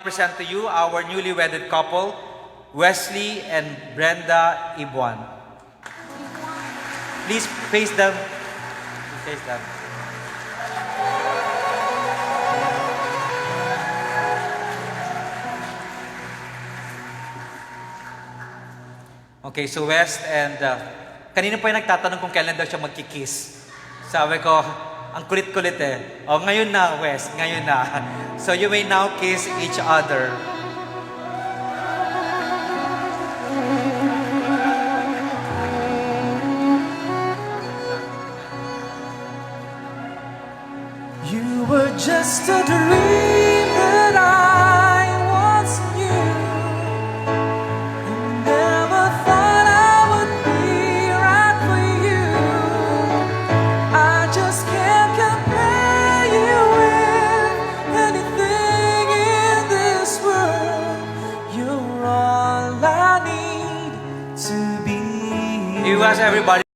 present to you our newly wedded couple, Wesley and Brenda Ibuan. Please face them. Face them. Okay, so West and kanina pa yung nagtatanong kung kailan daw siya magkikiss. Sabi ko, ang kulit-kulit eh. O, ngayon na, West, ngayon na. So you may now kiss each other. You were just a dream that I once knew. Never thought I would be right for you. I just can't compare you with anything in this world. You're all I need to be. You ask everybody.